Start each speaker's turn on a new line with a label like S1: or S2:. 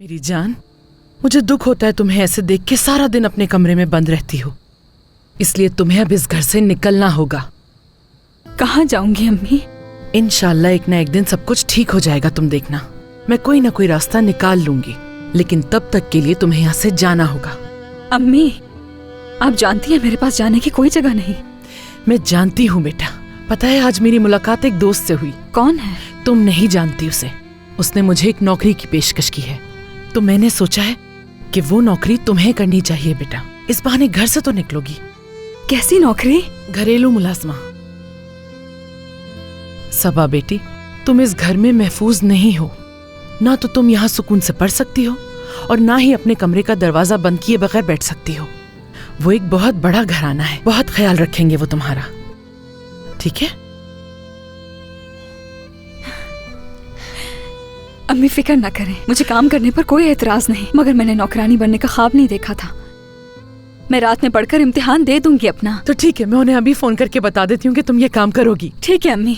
S1: میری جان، مجھے دکھ ہوتا ہے تمہیں ایسے دیکھ کے سارا دن اپنے کمرے میں بند رہتی ہو، اس لیے تمہیں اب اس گھر سے نکلنا ہوگا۔
S2: کہاں جاؤں گی امی؟
S1: انشاءاللہ ایک نہ ایک دن سب کچھ ٹھیک ہو جائے گا، تم دیکھنا، میں کوئی نہ کوئی راستہ نکال لوں گی، لیکن تب تک کے لیے تمہیں یہاں سے جانا ہوگا۔
S2: امی، آپ جانتی ہیں میرے پاس جانے کی کوئی جگہ نہیں۔
S1: میں جانتی ہوں بیٹا، پتہ ہے آج میری ملاقات ایک دوست سے ہوئی۔
S2: کون ہے؟
S1: تم نہیں جانتی اسے، اس نے مجھے ایک نوکری کی پیشکش کی ہے، تو میں نے سوچا ہے کہ وہ نوکری تمہیں کرنی چاہیے بیٹا، اس بہانے گھر سے تو نکلو گی۔
S2: کیسی نوکری؟
S1: گھریلو ملازمہ۔ صبا بیٹی، تم اس گھر میں محفوظ نہیں ہو، نہ تو تم یہاں سکون سے پڑھ سکتی ہو اور نہ ہی اپنے کمرے کا دروازہ بند کیے بغیر بیٹھ سکتی ہو۔ وہ ایک بہت بڑا گھرانہ ہے، بہت خیال رکھیں گے وہ تمہارا، ٹھیک ہے؟
S2: امی فکر نہ کریں، مجھے کام کرنے پر کوئی اعتراض نہیں، مگر میں نے نوکرانی بننے کا خواب نہیں دیکھا تھا۔ میں رات میں پڑھ کر امتحان دے دوں گی اپنا۔
S1: تو ٹھیک ہے، میں انہیں ابھی فون کر کے بتا دیتی ہوں کہ تم یہ کام کرو گی۔
S2: ٹھیک ہے امی۔